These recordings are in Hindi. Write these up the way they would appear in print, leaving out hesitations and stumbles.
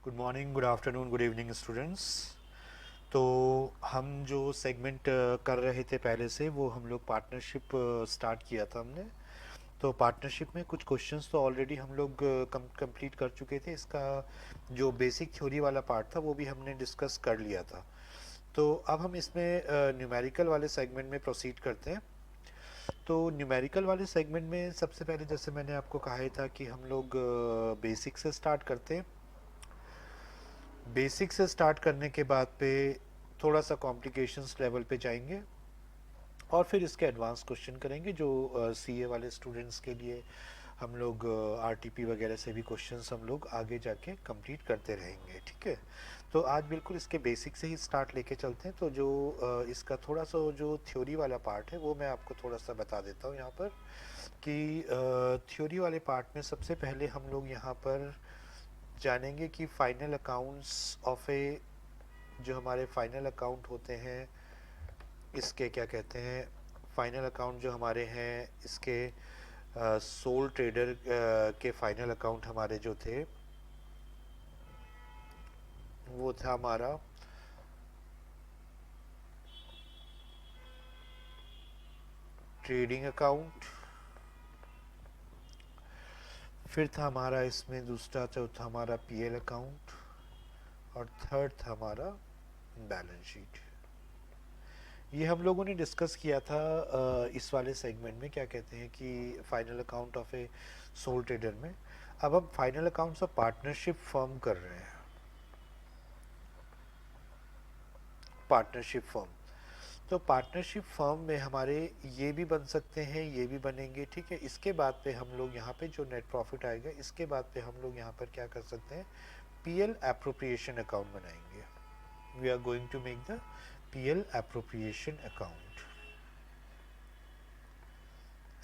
Good morning, good afternoon, good evening students. तो हम जो सेगमेंट कर रहे थे पहले से, वो हम लोग पार्टनरशिप स्टार्ट किया था हमने। तो पार्टनरशिप में कुछ क्वेश्चंस तो ऑलरेडी हम लोग कंप्लीट कर चुके थे। इसका जो बेसिक थ्योरी वाला पार्ट था वो भी हमने डिस्कस कर लिया था। तो अब हम इसमें न्यूमेरिकल वाले सेगमेंट में प्रोसीड करते हैं। तो न्यूमेरिकल वाले सेगमेंट में सबसे पहले, जैसे मैंने आपको कहा ही था, कि हम लोग बेसिक से स्टार्ट करते हैं। बेसिक से स्टार्ट करने के बाद पे थोड़ा सा कॉम्प्लिकेशंस लेवल पे जाएंगे और फिर इसके एडवांस क्वेश्चन करेंगे, जो सीए वाले स्टूडेंट्स के लिए हम लोग आरटीपी वगैरह से भी क्वेश्चंस हम लोग आगे जाके कंप्लीट करते रहेंगे। ठीक है। तो आज बिल्कुल इसके बेसिक से ही स्टार्ट लेके चलते हैं। तो जो इसका थोड़ा सा जो थ्योरी वाला पार्ट है वो मैं आपको थोड़ा सा बता देता हूँ यहाँ पर, कि थ्योरी वाले पार्ट में सबसे पहले हम लोग यहाँ पर जानेंगे कि फाइनल अकाउंट्स ऑफ ए, जो हमारे फाइनल अकाउंट होते हैं, इसके क्या कहते हैं, फाइनल अकाउंट जो हमारे हैं, इसके सोल ट्रेडर के फाइनल अकाउंट हमारे जो थे, वो था हमारा ट्रेडिंग अकाउंट। फिर था हमारा इसमें दूसरा, चौथा हमारा पीएल अकाउंट, और थर्ड था हमारा बैलेंस शीट। ये हम लोगों ने डिस्कस किया था इस वाले सेगमेंट में, क्या कहते हैं कि final account of A soul trader में। अब हम final accounts of partnership firm कर रहे हैं। पार्टनरशिप फर्म, तो पार्टनरशिप फर्म में हमारे ये भी बन सकते हैं, ये भी बनेंगे। ठीक है। इसके बाद पे हम लोग यहाँ पे जो नेट प्रॉफिट आएगा, इसके बाद पे हम लोग यहाँ पर क्या कर सकते हैं, पीएल एप्रोप्रिएशन अकाउंट बनाएंगे। We are going to make the PL appropriation account,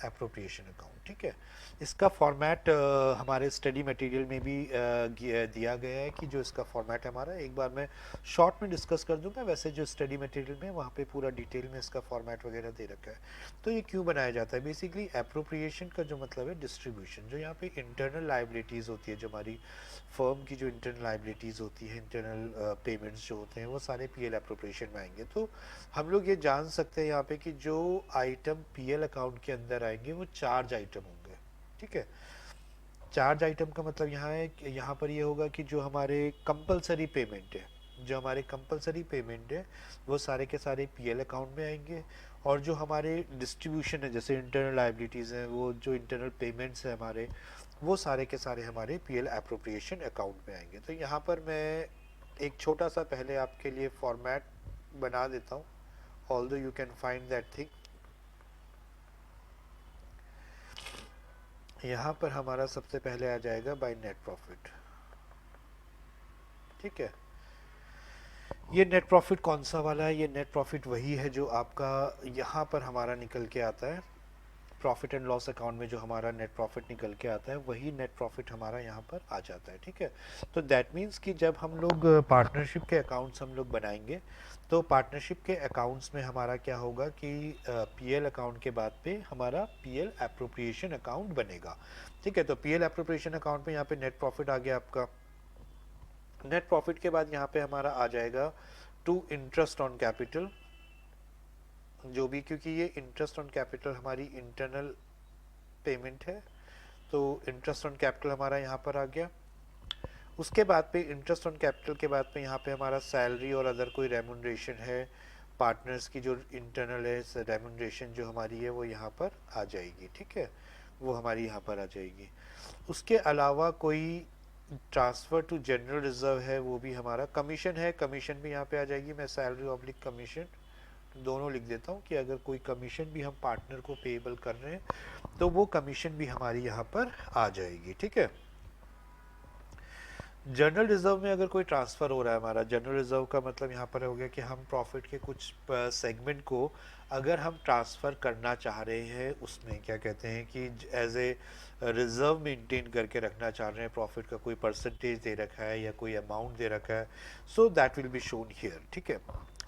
appropriation account. ठीक है। इसका फॉर्मेट हमारे स्टडी मटेरियल में भी दिया गया है, कि जो इसका फॉर्मेट है हमारा, एक बार मैं शॉर्ट में डिस्कस कर दूंगा। वैसे जो स्टडी मटेरियल में वहाँ पे पूरा डिटेल में इसका फॉर्मेट वगैरह दे रखा है। तो ये क्यों बनाया जाता है, बेसिकली एप्रोप्रिएशन का जो मतलब है डिस्ट्रीब्यूशन। जो यहाँ पे इंटरनल लाइबिलिटीज़ होती है, जो हमारी फर्म की जो इंटरनल लाइबिलिटीज़ होती है, इंटरनल पेमेंट्स जो होते हैं, वो सारे पीएल एप्रोप्रिएशन में आएंगे। तो हम लोग ये जान सकते हैं यहाँ पे कि जो आइटम पीएल अकाउंट के अंदर आएंगे वो चार्ज आइटम होंगे। ठीक है। चार्ज आइटम का मतलब यहाँ है कि यहाँ पर ये होगा कि जो हमारे कंपलसरी पेमेंट है, जो हमारे कंपलसरी पेमेंट है, वो सारे के सारे पीएल अकाउंट में आएंगे। और जो हमारे डिस्ट्रीब्यूशन है, जैसे इंटरनल लाइबिलिटीज़ हैं, वो जो इंटरनल पेमेंट्स हैं हमारे, वो सारे के सारे हमारे पीएल एप्रोप्रिएशन अकाउंट में आएंगे। तो यहाँ पर मैं एक छोटा सा पहले आपके लिए फॉर्मेट बना देता हूँ, although you can find that thing। यहाँ पर हमारा सबसे पहले आ जाएगा बाय नेट प्रॉफिट। ठीक है। ये नेट प्रॉफिट कौन सा वाला है, ये नेट प्रॉफिट वही है जो आपका यहाँ पर हमारा निकल के आता है। प्रॉफिट एंड लॉस अकाउंट में जो हमारा नेट प्रॉफिट निकल के आता है, वही नेट प्रॉफिट हमारा यहाँ पर आ जाता है। ठीक है। तो दैट मीन्स कि जब हम लोग पार्टनरशिप के अकाउंट्स हम लोग बनाएंगे, तो पार्टनरशिप के अकाउंट्स में हमारा क्या होगा कि पीएल अकाउंट के बाद पे हमारा पीएल एप्रोप्रिएशन अकाउंट बनेगा। ठीक है। तो पीएल एप्रोप्रिएशन अकाउंट में यहाँ पे नेट प्रॉफिट आ गया आपका। नेट प्रॉफिट के बाद यहाँ पे हमारा आ जाएगा टू इंटरेस्ट ऑन कैपिटल, जो भी, क्योंकि ये इंटरेस्ट ऑन कैपिटल हमारी इंटरनल पेमेंट है, तो इंटरेस्ट ऑन कैपिटल हमारा यहाँ पर आ गया। उसके बाद पे इंटरेस्ट ऑन कैपिटल के बाद पे यहाँ पे हमारा सैलरी और अदर कोई रेमुनरेशन है, पार्टनर्स की जो इंटरनल है रेमुनरेशन जो हमारी है, वो यहाँ पर आ जाएगी। ठीक है। वो हमारी यहाँ पर आ जाएगी। उसके अलावा कोई ट्रांसफ़र टू जनरल रिजर्व है, वो भी हमारा कमीशन है, कमीशन भी यहाँ पे आ जाएगी। मैं सैलरी ऑब्लिक कमीशन दोनों लिख देता हूँ, कि अगर कोई कमीशन भी हम पार्टनर को पेएबल कर रहे हैं, तो वो कमीशन भी हमारी यहाँ पर आ जाएगी। ठीक है। जनरल रिजर्व में अगर कोई ट्रांसफ़र हो रहा है हमारा, जनरल रिजर्व का मतलब यहाँ पर हो गया कि हम प्रॉफिट के कुछ सेगमेंट को अगर हम ट्रांसफ़र करना चाह रहे हैं, उसमें क्या कहते हैं कि एज ए रिजर्व मेंटेन करके रखना चाह रहे हैं, प्रॉफिट का कोई परसेंटेज दे रखा है या कोई अमाउंट दे रखा है, so that will be shown here. ठीक है।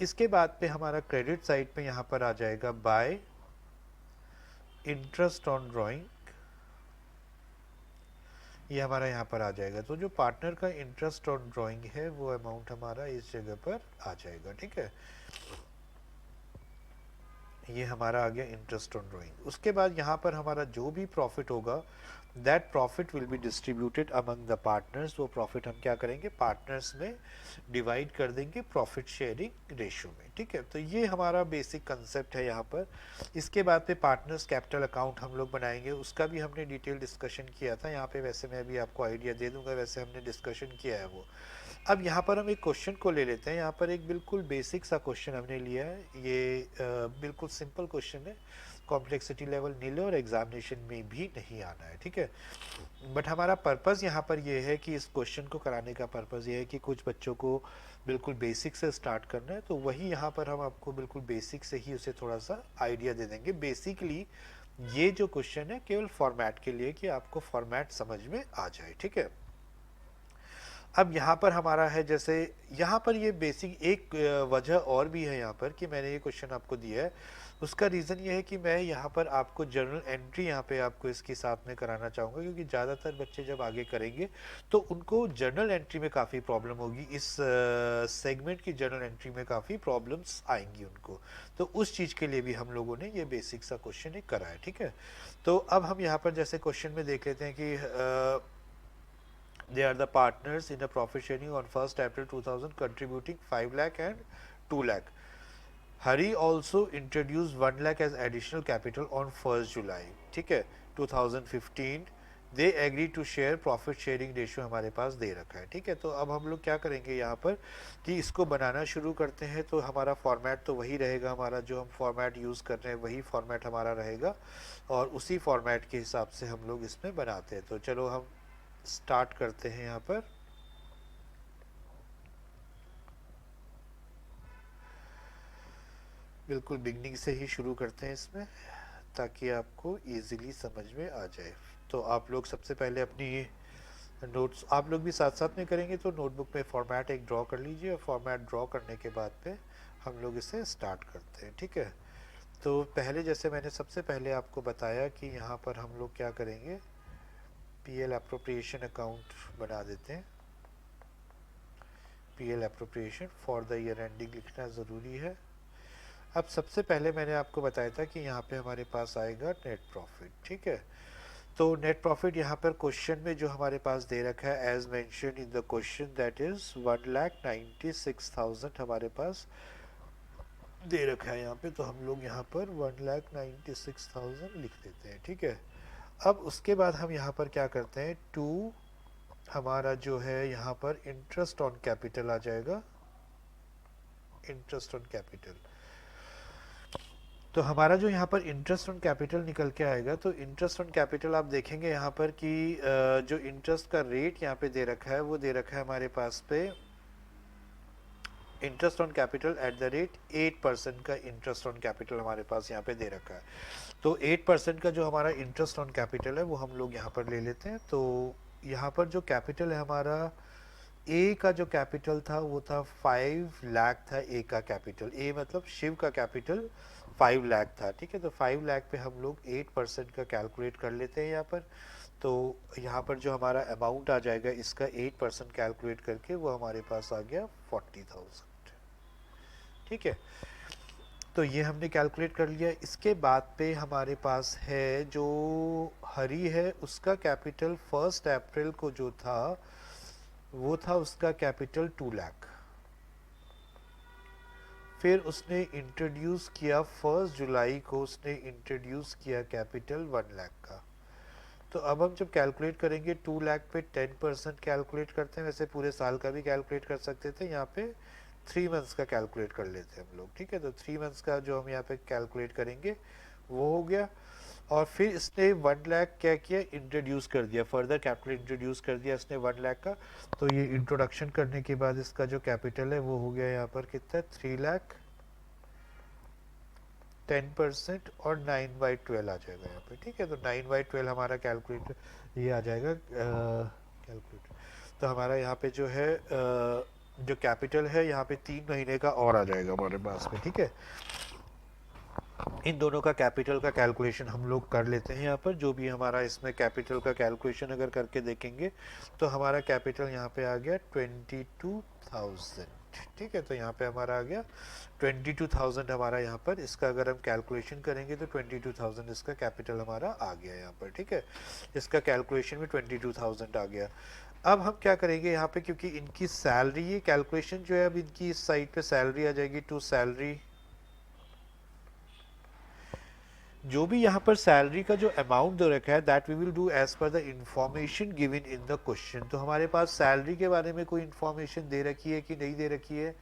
इसके बाद पे हमारा क्रेडिट साइड पे यहाँ पर आ जाएगा बाय इंटरेस्ट ऑन ड्राइंग। ये हमारा यहाँ पर आ जाएगा। तो जो पार्टनर का इंटरेस्ट ऑन ड्राइंग है वो अमाउंट हमारा इस जगह पर आ जाएगा, ठीक है। ये हमारा आ गया इंटरेस्ट ऑन ड्राइंग। उसके बाद यहाँ पर हमारा जो भी प्रॉफिट होगा that profit will be distributed among the partners. वो प्रॉफिट हम क्या करेंगे, पार्टनर्स में डिवाइड कर देंगे प्रॉफिट शेयरिंग रेशियो में, ठीक है। तो ये हमारा बेसिक कंसेप्ट है यहाँ पर। इसके बाद पे पार्टनर्स कैपिटल अकाउंट हम लोग बनाएंगे, उसका भी हमने डिटेल डिस्कशन किया था यहाँ पे। वैसे मैं भी आपको आइडिया दे दूंगा, वैसे हमने डिस्कशन किया है वो। अब यहाँ पर हम एक क्वेश्चन को ले लेते हैं। यहाँ पर एक बिल्कुल बेसिक सा क्वेश्चन हमने लिया है। ये बिल्कुल सिंपल क्वेश्चन है, कॉम्प्लेक्सिटी लेवल नील और एग्जामिनेशन में भी नहीं आना है, ठीक है। बट हमारा पर्पज़ यहाँ पर ये है कि इस क्वेश्चन को कराने का पर्पज़ ये है कि कुछ बच्चों को बिल्कुल बेसिक से स्टार्ट करना है, तो वही यहाँ पर हम आपको बिल्कुल बेसिक से ही उसे थोड़ा सा आइडिया दे देंगे। बेसिकली ये जो क्वेश्चन है केवल फॉर्मेट के लिए, कि आपको फॉर्मेट समझ में आ जाए, ठीक है। अब यहाँ पर हमारा है, जैसे यहाँ पर ये बेसिक एक वजह और भी है यहाँ पर कि मैंने ये क्वेश्चन आपको दिया है। उसका रीज़न ये है कि मैं यहाँ पर आपको जर्नल एंट्री यहाँ पे आपको इसके साथ में कराना चाहूँगा, क्योंकि ज़्यादातर बच्चे जब आगे करेंगे तो उनको जर्नल एंट्री में काफ़ी प्रॉब्लम होगी। इस सेगमेंट की जर्नल एंट्री में काफ़ी प्रॉब्लम्स आएंगी उनको। तो उस चीज़ के लिए भी हम लोगों ने ये बेसिक सा क्वेश्चन एक करा है, ठीक है। तो अब हम यहाँ पर जैसे क्वेश्चन में देख लेते हैं कि they are the partners in a profit sharing on 1st April 2000 contributing 5 lakh and 2 lakh. Hari also introduced 1 lakh as additional capital on 1st July, ठीक है 2015. They agree to share, profit sharing ratio हमारे पास दे रखा है, ठीक है। तो अब हम लोग क्या करेंगे यहाँ पर कि इसको बनाना शुरू करते हैं। तो हमारा फॉर्मेट तो वही रहेगा, हमारा जो हम फॉर्मेट यूज़ कर रहे हैं वही फॉर्मेट हमारा रहेगा, और उसी फॉर्मेट के हिसाब से हम लोग इसमें बनाते हैं। तो चलो हम स्टार्ट करते हैं यहाँ पर। बिल्कुल बिगनिंग से ही शुरू करते हैं इसमें, ताकि आपको इजीली समझ में आ जाए। तो आप लोग सबसे पहले अपनी नोट्स आप लोग भी साथ साथ में करेंगे, तो नोटबुक में फॉर्मेट एक ड्रॉ कर लीजिए, और फॉर्मेट ड्रॉ करने के बाद पे हम लोग इसे स्टार्ट करते हैं, ठीक है। तो पहले जैसे मैंने सबसे पहले आपको बताया कि यहाँ पर हम लोग क्या करेंगे, पीएल एप्रोप्रिएशन अकाउंट बना देते हैं। PL appropriation for the year ending लिखना ज़रूरी है। अब सबसे पहले मैंने आपको बताया था कि यहाँ पे हमारे पास आएगा नेट प्रॉफिट, ठीक है। तो नेट प्रॉफिट यहाँ पर क्वेश्चन में जो हमारे पास दे रखा है as mentioned in the question, that is 1,96,000 हमारे पास दे रखा है यहाँ पे। तो हम लोग यहाँ पर 1,96,000 लिख देते हैं, ठीक है। अब उसके बाद हम यहाँ पर क्या करते हैं, टू हमारा जो है यहाँ पर इंटरेस्ट ऑन कैपिटल आ जाएगा, इंटरेस्ट ऑन कैपिटल। तो हमारा जो यहाँ पर इंटरेस्ट ऑन कैपिटल निकल के आएगा, तो इंटरेस्ट ऑन कैपिटल आप देखेंगे यहाँ पर कि जो इंटरेस्ट का रेट यहाँ पे दे रखा है वो दे रखा है हमारे पास पे interest on capital at the rate 8% का इंटरेस्ट ऑन कैपिटल हमारे पास यहाँ पे दे रखा है। तो 8% का जो हमारा इंटरेस्ट ऑन कैपिटल है वो हम लोग यहाँ पर ले लेते हैं। तो यहाँ पर जो कैपिटल है हमारा, ए का जो कैपिटल था वो था 5 लाख था। ए का कैपिटल, ए मतलब शिव का कैपिटल 5 लाख था, ठीक है। तो 5 लाख पे हम लोग 8% का कैलकुलेट कर लेते हैं यहाँ पर। तो यहाँ पर जो हमारा अमाउंट आ जाएगा इसका 8% कैलकुलेट करके वो हमारे पास आ गया 40,000, ठीक है। तो ये हमने कैलकुलेट कर लिया। इसके बाद पे हमारे पास है जो हरी है, उसका कैपिटल 1 अप्रैल को जो था वो था उसका कैपिटल 2 लाख। फिर उसने इंट्रोड्यूस किया 1 जुलाई को, उसने इंट्रोड्यूस किया कैपिटल 1 लाख का। तो अब हम जब कैलकुलेट करेंगे 2 लाख पे 10% कैलकुलेट करते हैं, वैसे पूरे साल का भी कैलकुलेट कर सकते थे, यहाँ पे 3 मंथ्स का कैलकुलेट कर लेते हैं हम लोग, ठीक है। तो 3 मंथ्स का जो हम यहाँ पे कैलकुलेट करेंगे वो हो गया। और फिर इसने 1 लाख क्या किया, इंट्रोड्यूस कर दिया, फर्दर कैपिटल इंट्रोड्यूस कर दिया इसने 1 लाख का। तो ये इंट्रोडक्शन करने के बाद इसका जो कैपिटल है वो हो गया यहाँ पर कितना, 3 लाख, 10% और 9/12 आ जाएगा यहाँ पे, ठीक है। तो 9/12 हमारा कैलकुलेट ये आ जाएगा कैलकुलेट। तो हमारा यहाँ पे जो है जो कैपिटल है यहाँ पे 3 महीने का और आ जाएगा हमारे पास में, ठीक है। इन दोनों का कैपिटल का कैलकुलेशन हम लोग कर लेते हैं यहाँ पर। जो भी हमारा इसमें कैपिटल का कैलकुलेशन अगर करके देखेंगे तो हमारा कैपिटल यहाँ पे आ गया 22,000। ठीक है, तो यहाँ पे हमारा आ गया 22,000 हमारा यहाँ पर। इसका अगर हम कैलकुलेशन करेंगे तो 22,000 इसका कैपिटल हमारा आ गया यहाँ पर। ठीक है, इसका कैलकुलेशन में 22,000 आ गया। अब हम क्या करेंगे यहाँ पे, क्योंकि इनकी सैलरी, ये कैलकुलेशन जो है अब इनकी इस साइड पे सैलरी आ जाएगी टू सैलरी। जो भी यहाँ पर सैलरी का जो अमाउंट दे रखा है that we will do as per the information given in the question. तो हमारे पास सैलरी के बारे में कोई इंफॉर्मेशन दे रखी है कि नहीं दे रखी है,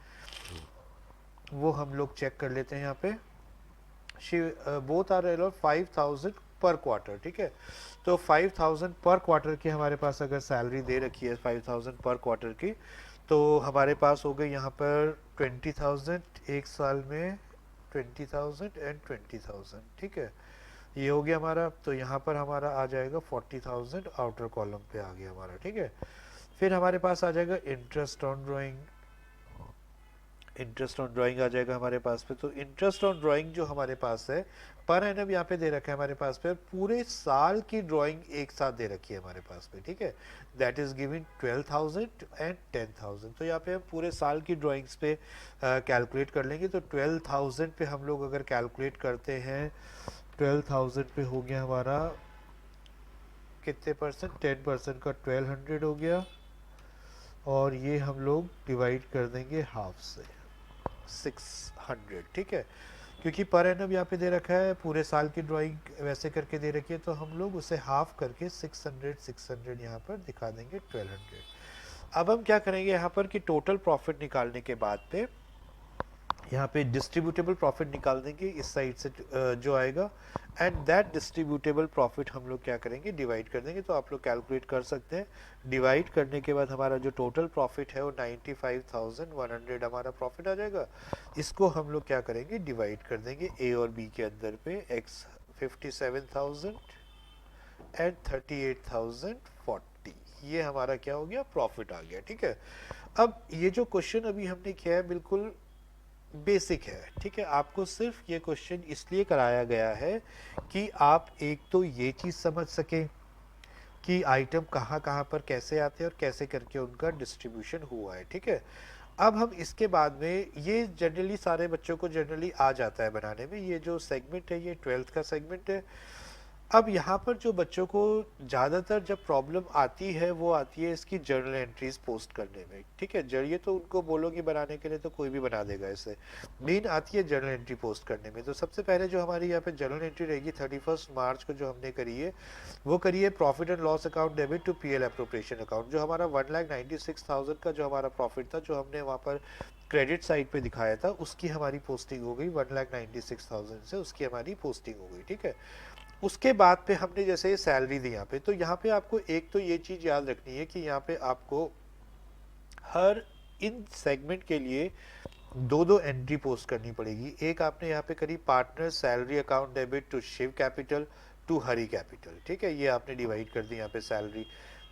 वो हम लोग चेक कर लेते हैं यहाँ पे। बोथ आर अराउंड 5,000 पर क्वार्टर। ठीक है, तो 5,000 पर क्वार्टर की हमारे पास अगर सैलरी दे रखी है 5,000 पर क्वार्टर की, तो हमारे पास हो गई यहाँ पर 20,000 एक साल में, 20,000 एंड 20,000। ठीक है, ये हो गया हमारा। तो यहाँ पर हमारा आ जाएगा 40,000 आउटर कॉलम पे आ गया हमारा। ठीक है, फिर हमारे पास आ जाएगा interest on drawing. Interest on drawing आ जाएगा हमारे पास पे। तो इंटरेस्ट ऑन ड्राइंग जो हमारे पास है पर एनम यहाँ पे दे रखा है हमारे पास पे, पूरे साल की ड्राइंग एक साथ दे रखी है हमारे पास पे। ठीक है, दैट इज गिवन 12,000 एंड 10,000। तो यहाँ पे हम पूरे साल की ड्राइंग्स पे कैलकुलेट कर लेंगे। तो 12,000 पे हम लोग अगर कैलकुलेट करते हैं, 12,000 पे हो गया हमारा कितने परसेंट, 10% का 1200 हो गया, और ये हम लोग डिवाइड कर देंगे हाफ से, 600। ठीक है, क्योंकि पर एनम यहाँ पे दे रखा है, पूरे साल की ड्राइंग वैसे करके दे रखी है, तो हम लोग उसे हाफ करके 600 यहाँ पर दिखा देंगे 1200। अब हम क्या करेंगे यहाँ पर कि टोटल प्रॉफिट निकालने के बाद पे यहाँ पे डिस्ट्रीब्यूटेबल प्रॉफिट निकाल देंगे इस साइड से जो आएगा, एंड दैट डिस्ट्रीब्यूटेबल प्रॉफिट हम लोग क्या करेंगे, डिवाइड कर देंगे। तो आप लोग कैलकुलेट कर सकते हैं। डिवाइड करने के बाद हमारा जो टोटल प्रॉफिट है वो 95,100 हमारा प्रॉफिट आ जाएगा। इसको हम लोग क्या करेंगे, डिवाइड कर देंगे ए और बी के अंदर पे, एक्स 57,000 एंड 38,040। ये हमारा क्या हो गया, प्रॉफिट आ गया। ठीक है, अब ये जो क्वेश्चन अभी हमने किया है बिल्कुल बेसिक है। ठीक है, आपको सिर्फ ये क्वेश्चन इसलिए कराया गया है कि आप एक तो ये चीज़ समझ सकें कि आइटम कहाँ कहाँ पर कैसे आते हैं और कैसे करके उनका डिस्ट्रीब्यूशन हुआ है। ठीक है, अब हम इसके बाद में, ये जनरली सारे बच्चों को जनरली आ जाता है बनाने में। ये जो सेगमेंट है ये 12th का सेगमेंट है। अब यहाँ पर जो बच्चों को ज़्यादातर जब प्रॉब्लम आती है वो आती है इसकी जर्नल एंट्रीज पोस्ट करने में। ठीक है, जरिए तो उनको बोलोगे बनाने के लिए तो कोई भी बना देगा इसे, मेन आती है जर्नल एंट्री पोस्ट करने में। तो सबसे पहले जो हमारी यहाँ पे जर्नल एंट्री रहेगी 31 मार्च को जो हमने करी है, वो करी है profit and loss account debit to PL appropriation account. जो हमारा 1,96,000 का जो हमारा प्रॉफिट था, जो हमने वहाँ पर क्रेडिट साइड पे दिखाया था, उसकी हमारी पोस्टिंग हो गई 1,96,000 से, उसकी हमारी पोस्टिंग हो गई। ठीक है, उसके बाद पे हमने जैसे सैलरी दी यहाँ पे, तो यहाँ पे आपको एक तो ये चीज़ याद रखनी है कि यहाँ पे आपको हर इन सेगमेंट के लिए दो दो एंट्री पोस्ट करनी पड़ेगी। एक आपने यहाँ पे करी partner salary account debit to Shiv capital to Hari capital. ठीक है, ये आपने डिवाइड कर दी यहाँ पे सैलरी।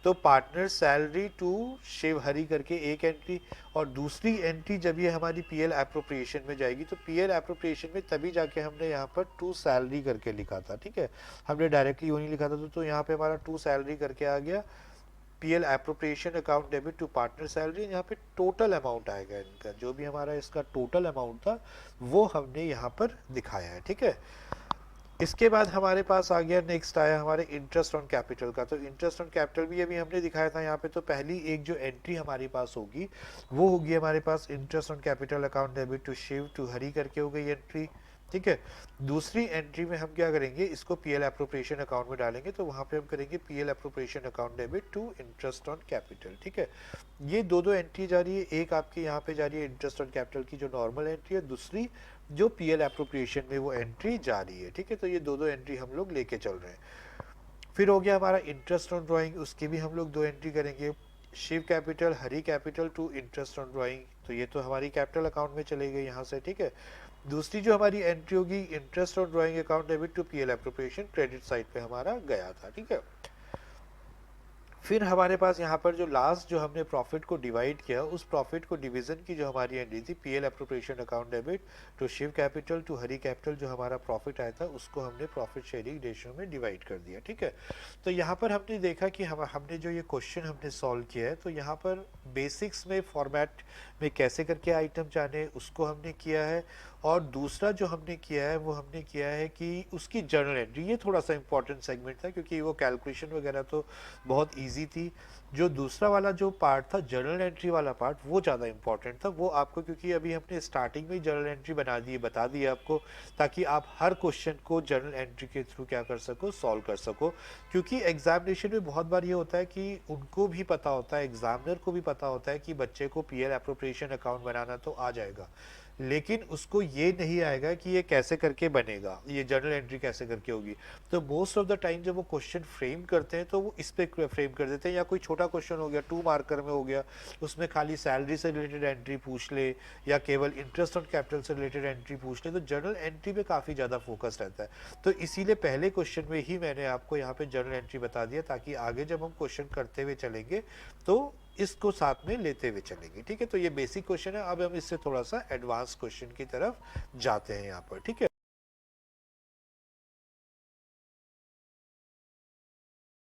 तो पार्टनर सैलरी टू शिव हरी करके एक एंट्री, और दूसरी एंट्री जब ये हमारी पीएल एप्रोप्रिएशन में जाएगी, तो पीएल एप्रोप्रिएशन में तभी जाके हमने यहाँ पर टू सैलरी करके लिखा था। ठीक है, हमने डायरेक्टली यूँ नहीं लिखा था। तो यहाँ पे हमारा टू सैलरी करके आ गया, PL appropriation account debit to partner salary. यहाँ पे टोटल अमाउंट आएगा इनका, जो भी हमारा इसका टोटल अमाउंट था वो हमने यहाँ पर दिखाया है। ठीक है, इसके बाद हमारे पास आ गया, नेक्स्ट आया हमारे इंटरेस्ट ऑन कैपिटल का। तो इंटरेस्ट ऑन कैपिटल भी अभी हमने दिखाया था यहाँ पे। तो पहली एक जो एंट्री हमारे पास होगी वो होगी हमारे पास interest on capital account debit to Shiv to Hari करके हो गई एंट्री। ठीक है, दूसरी एंट्री में हम क्या करेंगे, इसको पीएल एप्रोप्रिएशन अकाउंट में डालेंगे, तो वहाँ पे हम करेंगे PL appropriation account debit to interest on capital. ठीक है, ये दो दो एंट्री जा रही है। एक आपकी यहाँ पे जा रही है इंटरेस्ट ऑन कैपिटल की जो नॉर्मल एंट्री है, दूसरी जो पीएल एप्रोप्रिएशन में वो एंट्री जा रही है। ठीक है, तो ये दो दो एंट्री हम लोग लेके चल रहे हैं। फिर हो गया हमारा इंटरेस्ट ऑन ड्राइंग, उसके भी हम लोग दो एंट्री करेंगे, Shiv capital Hari capital to interest on drawing. तो ये तो हमारी कैपिटल अकाउंट में चले गई यहाँ से। ठीक है, दूसरी जो हमारी एंट्री होगी interest on drawing account debit to PL appropriation, credit side पे हमारा गया था। ठीक है, फिर हमारे पास यहाँ पर जो लास्ट जो हमने प्रॉफिट को डिवाइड किया, उस प्रॉफिट को डिवीजन की जो हमारी एंट्री थी, PL appropriation account debit to Shiv capital to Hari capital, जो हमारा प्रॉफिट आया था उसको हमने प्रॉफिट शेयरिंग रेशियो में डिवाइड कर दिया। ठीक है, तो यहाँ पर हमने देखा कि हमने जो ये क्वेश्चन हमने सॉल्व किया है, तो यहाँ पर बेसिक्स में फॉर्मेट में कैसे करके आइटम जाने उसको हमने किया है, और दूसरा जो हमने किया है वो हमने किया है कि उसकी जर्नल एंट्री, ये थोड़ा सा इंपॉर्टेंट सेगमेंट था क्योंकि वो कैलकुलेशन वगैरह तो बहुत इजी थी। जो दूसरा वाला जो पार्ट था जर्नल एंट्री वाला पार्ट, वो ज़्यादा इंपॉर्टेंट था। वो आपको, क्योंकि अभी हमने स्टार्टिंग में ही जर्नल एंट्री बना दी है, बता दी है आपको, ताकि आप हर क्वेश्चन को जर्नल एंट्री के थ्रू क्या कर सको, सॉल्व कर सको। क्योंकि एग्जामिनेशन में बहुत बार ये होता है कि उनको भी पता होता है, एग्जामिनर को भी पता होता है कि बच्चे को पीएल अप्रोप्रिएशन अकाउंट बनाना तो आ जाएगा, लेकिन उसको ये नहीं आएगा कि ये कैसे करके बनेगा, ये जर्नल एंट्री कैसे करके होगी। तो मोस्ट ऑफ द टाइम जब वो क्वेश्चन फ्रेम करते हैं तो वो इस पे फ्रेम कर देते हैं, या कोई छोटा क्वेश्चन हो गया 2 मार्कर में हो गया, उसमें खाली सैलरी से रिलेटेड एंट्री पूछ ले या केवल इंटरेस्ट ऑन कैपिटल से रिलेटेड एंट्री पूछ ले, तो जर्नल एंट्री पे काफ़ी ज़्यादा फोकस रहता है। तो इसीलिए पहले क्वेश्चन में ही मैंने आपको यहाँ पे जर्नल एंट्री बता दिया, ताकि आगे जब हम क्वेश्चन करते हुए चलेंगे तो इसको साथ में लेते हुए चलेंगे। ठीक है, तो ये बेसिक क्वेश्चन है, अब हम इससे थोड़ा सा एडवांस क्वेश्चन की तरफ जाते हैं यहाँ पर। ठीक है।